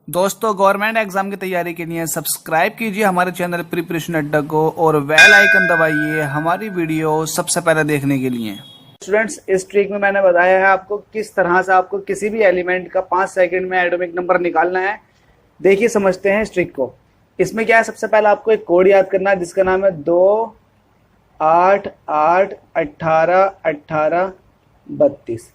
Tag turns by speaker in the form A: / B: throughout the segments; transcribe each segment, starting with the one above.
A: दोस्तों, government exam की तैयारी के लिए सब्सक्राइब कीजिए हमारे चैनल प्रिपरेशन अड्डा को और बेल आइकन दबाइए हमारी वीडियो सबसे पहले देखने के लिए।
B: स्टूडेंट्स, इस ट्रिक में मैंने बताया है आपको किस तरह से आपको किसी भी एलिमेंट का 5 सेकंड में एटॉमिक नंबर निकालना है। देखिए, समझते हैं इस ट्रिक को। इसमें क्या है, सबसे पहले आपको एक कोड याद करना है जिसका नाम है 2 8 8 18 18 32।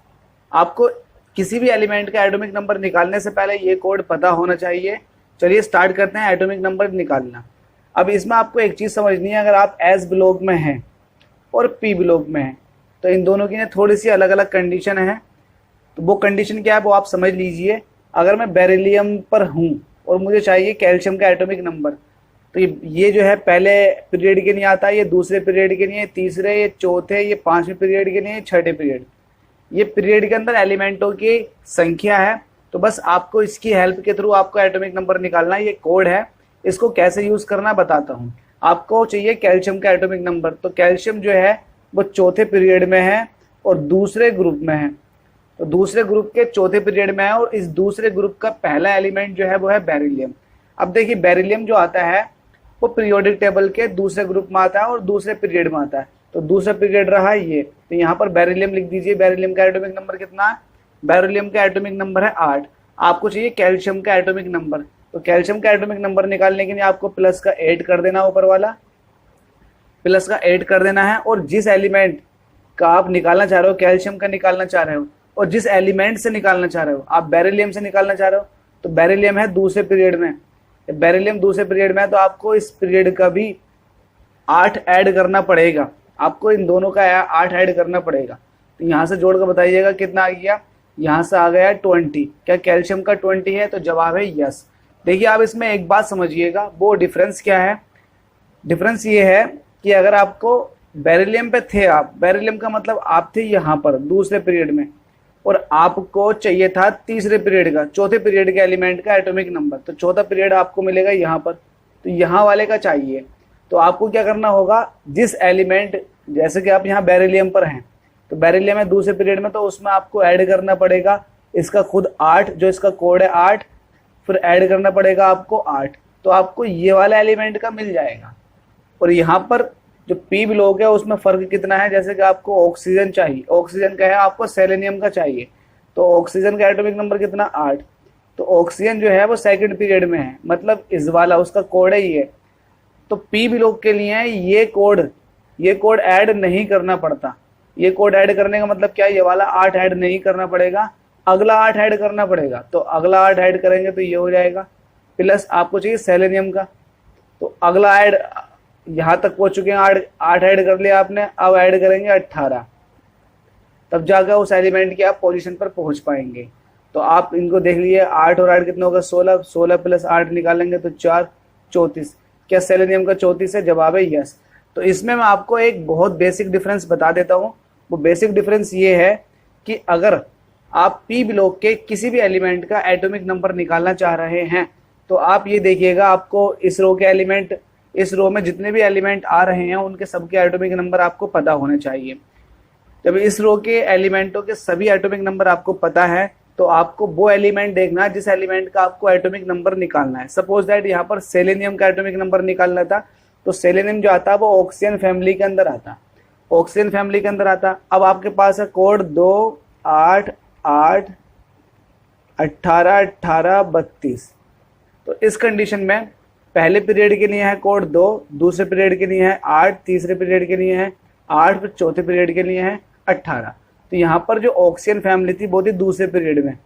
B: आपको किसी भी एलिमेंट का एटॉमिक नंबर निकालने से पहले ये कोड पता होना चाहिए। चलिए स्टार्ट करते हैं एटॉमिक नंबर निकालना। अब इसमें आपको एक चीज़ समझनी है, अगर आप एस ब्लॉक में हैं और पी ब्लॉक में हैं तो इन दोनों की थोड़ी सी अलग अलग कंडीशन है। तो वो कंडीशन क्या है वो आप समझ लीजिए। अगर मैं बेरिलियम पर हूँ और मुझे चाहिए कैल्शियम का एटॉमिक नंबर, तो ये जो है पहले पीरियड के लिए आता है, ये दूसरे पीरियड के लिए, तीसरे, ये चौथे, ये 5वें पीरियड के लिए, छठे पीरियड। ये पीरियड के अंदर एलिमेंटों की संख्या है। तो बस आपको इसकी हेल्प के थ्रू आपको एटॉमिक नंबर निकालना है। ये कोड है, इसको कैसे यूज़ करना बताता हूँ। आपको चाहिए कैल्शियम का एटॉमिक नंबर, तो कैल्शियम जो है वो चौथे पीरियड में है और दूसरे ग्रुप में है। तो दूसरे ग्रुप के चौथे पीरियड में है और इस दूसरे ग्रुप का पहला एलिमेंट जो है वो है बेरिलियम। अब देखिए, बेरिलियम जो आता है वो पीरियोडिक टेबल के दूसरे ग्रुप में आता है और दूसरे पीरियड में आता है। तो दूसरा पीरियड रहा ये, तो यहाँ पर बेरिलियम लिख दीजिए। बेरिलियम का एटॉमिक नंबर कितना है? बेरिलियम का एटॉमिक नंबर है 8। आपको चाहिए कैल्शियम का एटॉमिक नंबर, तो कैल्शियम का एटॉमिक नंबर निकालने के लिए आपको प्लस का 8 कर देना, ऊपर वाला प्लस का 8 कर देना है। और जिस एलिमेंट का आप निकालना चाह रहे हो, कैल्शियम का निकालना चाह रहे हो, और जिस एलिमेंट से निकालना चाह रहे हो, आप बेरिलियम से निकालना चाह रहे हो, तो बेरिलियम है दूसरे पीरियड में। बेरिलियम दूसरे पीरियड में है तो आपको इस पीरियड का भी 8 ऐड करना पड़ेगा। आपको इन दोनों का 8 ऐड करना पड़ेगा। तो यहाँ से जोड़ कर बताइएगा कितना आ गया। यहाँ से आ गया 20। क्या कैल्शियम का 20 है? तो जवाब है यस। देखिए, आप इसमें एक बात समझिएगा, वो डिफरेंस क्या है। डिफरेंस ये है कि अगर आपको बेरिलियम पे थे, आप बेरिलियम का मतलब आप थे यहाँ पर दूसरे पीरियड में, और आपको चाहिए था तीसरे पीरियड का, चौथे पीरियड के एलिमेंट का एटॉमिक नंबर, तो चौथा पीरियड आपको मिलेगा यहाँ पर, तो यहाँ वाले का चाहिए। तो आपको क्या करना होगा, जिस एलिमेंट, जैसे कि आप यहाँ बेरिलियम पर हैं, तो बेरिलियम है दूसरे पीरियड में, तो उसमें आपको ऐड करना पड़ेगा इसका खुद 8, जो इसका कोड है 8, फिर ऐड करना पड़ेगा आपको 8, तो आपको ये वाला एलिमेंट का मिल जाएगा। और यहाँ पर जो पी ब्लॉक है उसमें फ़र्क कितना है, जैसे कि आपको ऑक्सीजन चाहिए, ऑक्सीजन का है, आपको सेलेनियम का चाहिए, तो ऑक्सीजन का एटॉमिक नंबर कितना 8। तो ऑक्सीजन जो है वो सेकंड पीरियड में है, मतलब इस वाला उसका कोड है ये। तो पी ब्लॉक के लिए ये कोड ऐड नहीं करना पड़ता। ये कोड ऐड करने का मतलब क्या है, ये वाला 8 ऐड नहीं करना पड़ेगा, अगला 8 ऐड करना पड़ेगा। तो अगला 8 ऐड करेंगे तो ये हो जाएगा, प्लस आपको चाहिए सेलेनियम का, तो अगला ऐड, यहाँ तक पहुंच चुके हैं, 8 ऐड कर लिया आपने, अब ऐड करेंगे 18, तब जाकर उस एलिमेंट की आप पोजीशन पर पहुंच पाएंगे। तो आप इनको देख लीजिए, 8 और 8 कितना होगा 16, 16 प्लस 8 निकालेंगे तो 4, 34। क्या सेलेनियम का 34 है? जवाब है यस। तो इसमें मैं आपको एक बहुत बेसिक डिफरेंस बता देता हूँ। वो बेसिक डिफरेंस ये है कि अगर आप पी ब्लॉक के किसी भी एलिमेंट का एटॉमिक नंबर निकालना चाह रहे हैं, तो आप ये देखिएगा, आपको इस रो के एलिमेंट, इस रो में जितने भी एलिमेंट आ रहे हैं उनके सबके एटॉमिक नंबर आपको पता होने चाहिए। जब इस रो के एलिमेंटों के सभी एटॉमिक नंबर आपको पता है, तो आपको वो एलिमेंट देखना जिस एलिमेंट का आपको एटॉमिक नंबर निकालना है। सपोज दैट यहाँ पर सेलेनियम का एटॉमिक नंबर निकालना था, तो सेलेनियम जो आता है वो ऑक्सीजन फैमिली के अंदर आता, ऑक्सीजन फैमिली के अंदर आता। अब आपके पास है कोड 2 8 8 18 18 32। तो इस कंडीशन में पहले पीरियड के लिए है कोड 2, दूसरे पीरियड के लिए है 8, तीसरे पीरियड के लिए है 8, फिर चौथे पीरियड के लिए है 18। तो यहाँ पर जो ऑक्सीजन फैमिली थी वो थी दूसरे पीरियड में,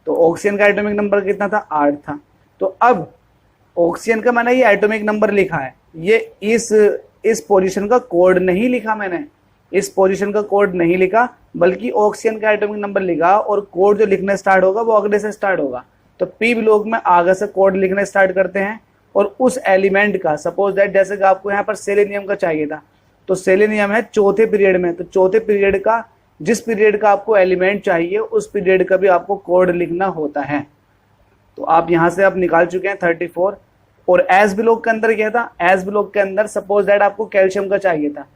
B: तो ऑक्सीजन का एटॉमिक नंबर कितना था? 8 था। तो अब ऑक्सीजन का मैंने ये एटॉमिक नंबर लिखा है, ये इस पोजीशन का कोड नहीं लिखा मैंने, इस पोजीशन का कोड नहीं लिखा, बल्कि ऑक्सीजन का एटॉमिक नंबर लिखा, और कोड जो लिखने स्टार्ट होगा वो अगले से स्टार्ट होगा। तो पी ब्लॉक में आगे से कोड लिखने स्टार्ट करते हैं, और उस एलिमेंट का, सपोज दैट जैसे कि आपको यहाँ पर सेलेनियम का चाहिए था, तो सेलेनियम है चौथे पीरियड में, तो चौथे पीरियड का, जिस पीरियड का आपको एलिमेंट चाहिए उस पीरियड का भी आपको कोड लिखना होता है। तो आप यहाँ से आप निकाल चुके हैं 34। और एस ब्लॉक के अंदर क्या था, एस ब्लॉक के अंदर सपोज दैट आपको कैल्शियम का चाहिए था,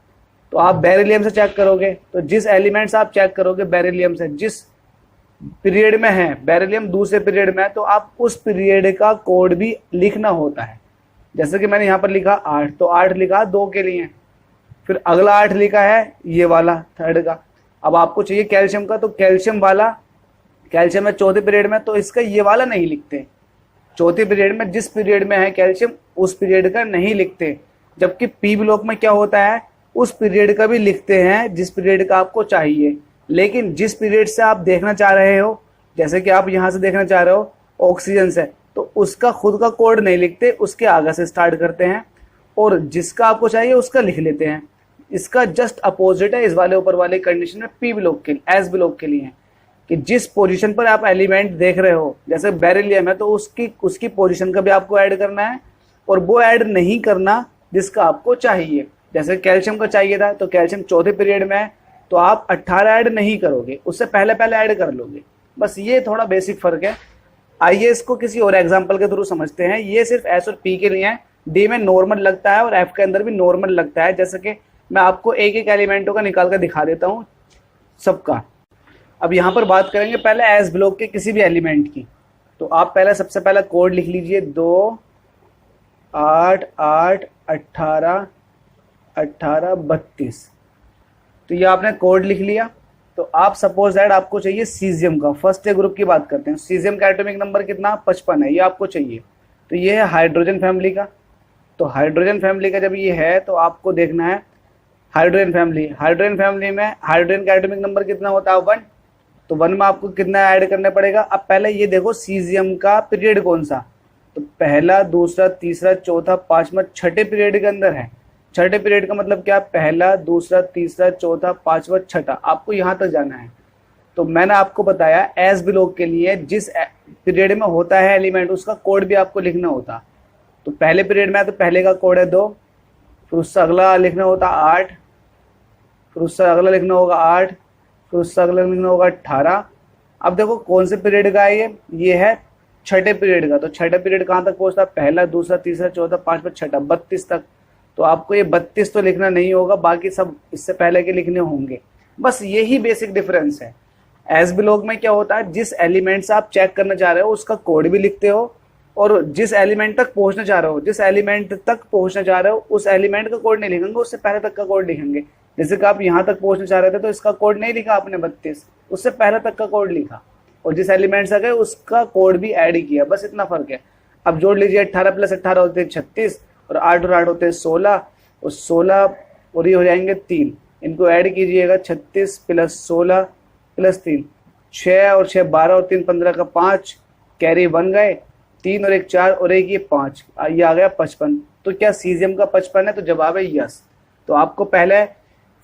B: तो आप बेरिलियम से चेक करोगे, तो जिस एलिमेंट से आप चेक करोगे बेरिलियम से, जिस पीरियड में है, बेरिलियम दूसरे पीरियड में है, तो आप उस पीरियड का कोड भी लिखना होता है। जैसे कि मैंने यहाँ पर लिखा 8, तो 8 लिखा 2 के लिए, फिर अगला 8 लिखा है ये वाला थर्ड का। अब आपको चाहिए कैल्शियम का, तो कैल्शियम वाला, कैल्शियम है चौथे पीरियड में, तो इसका ये वाला नहीं लिखते। चौथे पीरियड में जिस पीरियड में है कैल्शियम उस पीरियड का नहीं लिखते। जबकि पी ब्लॉक में क्या होता है, उस पीरियड का भी लिखते हैं जिस पीरियड का आपको चाहिए। लेकिन जिस पीरियड से आप देखना चाह रहे हो, जैसे कि आप यहाँ से देखना चाह रहे हो ऑक्सीजन से, तो उसका खुद का कोड नहीं लिखते, उसके आगे से स्टार्ट करते हैं और जिसका आपको चाहिए उसका लिख लेते हैं। इसका जस्ट अपोजिट है इस वाले ऊपर वाले कंडीशन में पी ब्लॉक के लिए, एस ब्लॉक के लिए, कि जिस पोजीशन पर आप एलिमेंट देख रहे हो, जैसे बेरिलियम है तो उसकी पोजीशन का भी आपको ऐड करना है और वो ऐड नहीं करना जिसका आपको चाहिए। जैसे कैल्शियम का चाहिए था तो कैल्शियम चौथे पीरियड में है, तो आप 18 ऐड नहीं करोगे, उससे पहले पहले ऐड कर लोगे। बस ये थोड़ा बेसिक फर्क है। आइए इसको किसी और एग्जांपल के थ्रू समझते हैं। ये सिर्फ एस और पी के लिए है, डी में नॉर्मल लगता है और एफ के अंदर भी नॉर्मल लगता है। जैसे कि मैं आपको एक एक एलिमेंटों का निकाल कर दिखा देता हूँ सबका। अब यहाँ पर बात करेंगे पहले एस ब्लॉक के किसी भी एलिमेंट की। तो आप पहले सबसे पहला कोड लिख लीजिए 2 8 8 18 18 32। तो ये आपने कोड लिख लिया। तो आप सपोज दैट आपको चाहिए सीजियम का, फर्स्ट ए ग्रुप की बात करते हैं। सीजियम का एटॉमिक नंबर कितना 55 है, ये आपको चाहिए। तो ये है हाइड्रोजन फैमिली का। तो हाइड्रोजन फैमिली का जब ये है तो आपको देखना है हाइड्रोजन फैमिली। हाइड्रोजन फैमिली में हाइड्रोजन का एटॉमिक नंबर कितना होता है 1। तो 1 में आपको कितना ऐड करना पड़ेगा। अब पहले ये देखो सीजियम का पीरियड कौन सा, तो पहला दूसरा तीसरा चौथा पांचवा छठे पीरियड के अंदर है। छठे पीरियड का मतलब क्या, पहला दूसरा तीसरा चौथा पांचवा छठा, आपको यहाँ तक जाना है। तो मैंने आपको बताया एस ब्लॉक के लिए जिस पीरियड में होता है एलिमेंट उसका कोड भी आपको लिखना होता। तो पहले पीरियड में है तो पहले का कोड है 2, फिर उससे अगला लिखना होता 8, फिर उससे अगला लिखना होगा 8, फिर उससे अगला लिखना होगा 18। अब देखो कौन से पीरियड का है ये है छठे पीरियड का। तो छठे पीरियड कहाँ तक पहुँचता है, पहला दूसरा तीसरा चौथा पांचवा छठा 32 तक। तो आपको ये 32 तो लिखना नहीं होगा, बाकी सब इससे पहले के लिखने होंगे। बस यही बेसिक डिफरेंस है। एस ब्लॉक में क्या होता है, जिस एलिमेंट से आप चेक करना चाह रहे हो उसका कोड भी लिखते हो और जिस एलिमेंट तक पहुंचना चाह रहे हो, जिस एलिमेंट तक पहुंचना चाह रहे हो उस एलिमेंट का कोड नहीं लिखेंगे, उससे पहले तक का कोड लिखेंगे। जैसे कि आप यहाँ तक पहुंचना चाह रहे थे तो इसका कोड नहीं लिखा आपने 32, उससे पहले तक का कोड लिखा और जिस एलिमेंट से गए उसका कोड भी ऐड किया। बस इतना फर्क है। अब जोड़ लीजिए 18 + 18 होते हैं 36 और 8 और 8 होते हैं 16 और 16 और ये हो जाएंगे 3। इनको ऐड कीजिएगा 36 + 16 + 3 6 और 6 12 और 3 15 का 5, कैरी 1 गए, 3 और 1 4 और 1 ये 5, ये आ गया 55। तो क्या सीजियम का 55 है, तो जवाब है यस। तो आपको पहले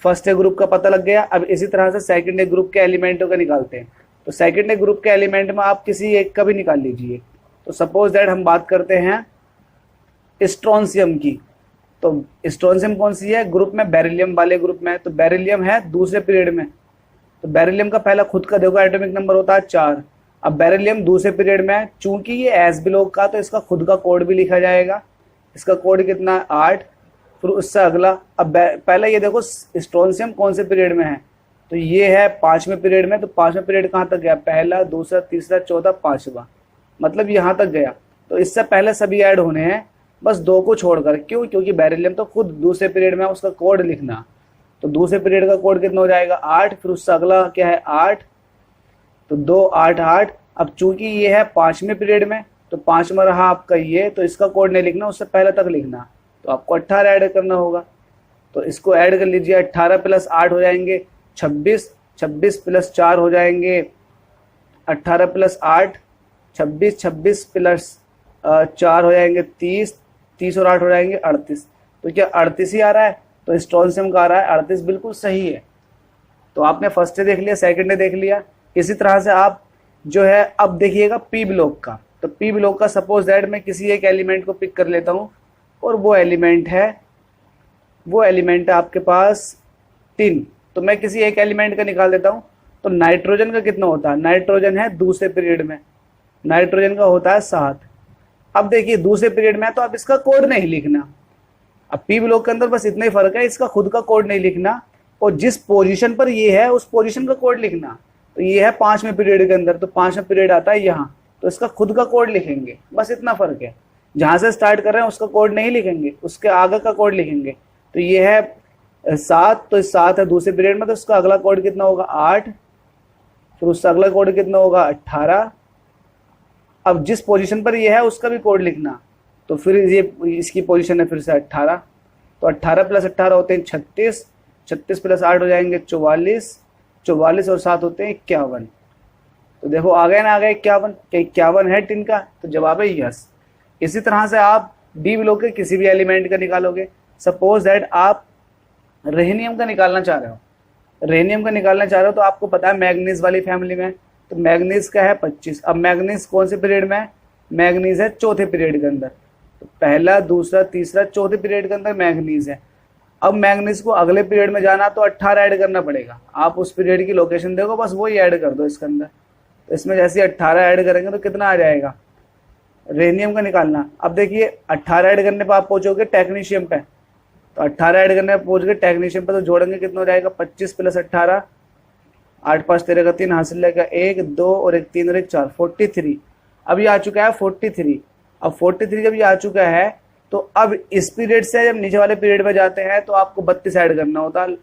B: फर्स्ट ए ग्रुप का पता लग गया। अब इसी तरह से सेकंड ए ग्रुप के एलिमेंटों का निकालते हैं। तो सेकंड ए ग्रुप के एलिमेंट में आप किसी एक का भी निकाल लीजिए। तो सपोज दैट हम बात करते हैं स्ट्रोंशियम की। तो स्ट्रोंशियम कौन सी है, ग्रुप में बेरिलियम वाले ग्रुप में। तो बेरिलियम है दूसरे पीरियड में। तो बेरिलियम का पहला खुद का देखो एटॉमिक नंबर होता है 4। अब बेरिलियम दूसरे पीरियड में है, चूंकि ये एस ब्लॉक का तो इसका खुद का कोड भी लिखा जाएगा। इसका कोड कितना है 8, फिर उससे अगला। अब पहले ये देखो स्ट्रोंशियम कौन से पीरियड में है, तो ये है 5वें पीरियड में। तो 5वें पीरियड कहाँ तक गया, पहला दूसरा तीसरा चौथा पांचवा, मतलब यहाँ तक गया। तो इससे पहले सभी ऐड होने हैं, बस 2 को छोड़कर। क्यों, क्योंकि बेरिलियम तो खुद दूसरे पीरियड में है, उसका कोड लिखना। तो दूसरे पीरियड का कोड कितना हो जाएगा 8, फिर उससे अगला क्या है 8, तो 2 8 8। अब चूंकि ये है 5वें पीरियड में तो 5वां रहा आपका ये, तो इसका कोड नहीं लिखना, उससे पहले तक लिखना। तो आपको 18 ऐड करना होगा। तो इसको ऐड कर लीजिए, 18 + 8 हो जाएंगे 26, 26 + 4 हो जाएंगे 18 + 8 26, 26 + 4 हो जाएंगे 30, 30 और 8 हो जाएंगे 38। तो क्या 38 ही आ रहा है, तो स्ट्रोंशियम का आ रहा है 38, बिल्कुल सही है। तो आपने फर्स्ट डे देख लिया, सेकंड डे देख लिया। इसी तरह से आप जो है अब देखिएगा पी ब्लॉक का। तो पी ब्लॉक का सपोज दैट मैं किसी एक एलिमेंट को पिक कर लेता हूँ और वो एलिमेंट है आपके पास टिन। तो मैं किसी एक एलिमेंट का निकाल देता हूँ। तो नाइट्रोजन का कितना होता है, नाइट्रोजन है दूसरे पीरियड में, नाइट्रोजन का होता है 7। अब देखिए दूसरे पीरियड में है तो आप इसका कोड नहीं लिखना। अब पी ब्लॉक के अंदर बस इतना ही फर्क है, इसका खुद का कोड नहीं लिखना और जिस पोजीशन पर ये है उस पोजीशन का कोड लिखना। तो तो ये है 5वें पीरियड के अंदर, तो 5वां पीरियड आता है यहाँ, तो इसका खुद का कोड लिखेंगे, बस इतना फर्क है। जहां से स्टार्ट कर रहे हैं उसका कोड नहीं लिखेंगे, उसके आगे का कोड लिखेंगे। तो ये है 7, तो 7 है दूसरे पीरियड में, तो उसका अगला कोड कितना होगा 8, फिर उसका अगला कोड कितना होगा 18। अब जिस पोजीशन पर ये है उसका भी कोड लिखना, तो फिर ये इसकी पोजीशन है फिर से 18, तो 18 + 18 होते हैं 36, 36 + 8 हो जाएंगे 44, 44 और 7 होते हैं 51। तो देखो आ गया ना, आ गया 51, क्या 51 है टिन का? तो जवाब है यस। इसी तरह से आप डी ब्लॉक के किसी भी एलिमेंट का निकालोगे। सपोज दैट आप रेहनियम का निकालना चाह रहे हो, रेहनियम का निकालना चाह रहे हो, तो आपको पता है मैग्नीज वाली फैमिली में, तो मैग्नीज का है 25। अब मैग्नीज कौन से पीरियड में है? मैग्नीज है चौथे पीरियड के अंदर, तो पहला, दूसरा, तीसरा, चौथे पीरियड के अंदर मैग्नीज है। अब मैग्नीज को अगले पीरियड में जाना तो 18 ऐड करना पड़ेगा। आप उस पीरियड की लोकेशन देखो, बस वही ऐड कर दो इसके अंदर। तो इसमें जैसे 18 ऐड करेंगे तो कितना आ जाएगा? रेहनियम का निकालना। अब देखिए 18 ऐड करने पर आप पहुंचोगे टेक्नीशियम पे, तो 18 ऐड करने पर पहुंच गए टेक्नीशियम पे, तो जोड़ेंगे कितना हो जाएगा? 25 + 18, 8 5 13 का 3 हासिल रहेगा 1 2 और 1 3 और 1 4, 43। अब ये आ चुका है 43। अब 43 जब ये आ चुका है, तो अब इस पीरियड से जब नीचे वाले पीरियड में जाते हैं तो आपको 32 ऐड करना होता है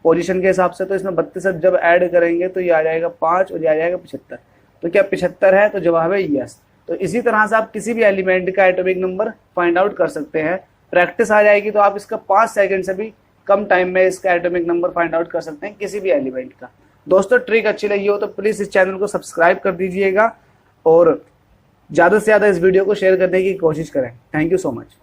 B: पोजीशन के हिसाब से। तो इसमें 32 जब ऐड करेंगे तो ये आ जाएगा 5 और ये आ जाएगा 75। तो क्या 75 है? तो जवाब है यस। तो इसी तरह से आप किसी भी एलिमेंट का एटॉमिक नंबर फाइंड आउट कर सकते हैं। प्रैक्टिस आ जाएगी तो आप इसका 5 सेकंड से भी कम टाइम में इसका एटॉमिक नंबर फाइंड आउट कर सकते हैं किसी भी एलिमेंट का। दोस्तों ट्रिक अच्छी लगी हो तो प्लीज इस चैनल को सब्सक्राइब कर दीजिएगा और ज़्यादा से ज़्यादा इस वीडियो को शेयर करने की कोशिश करें। Thank you so much.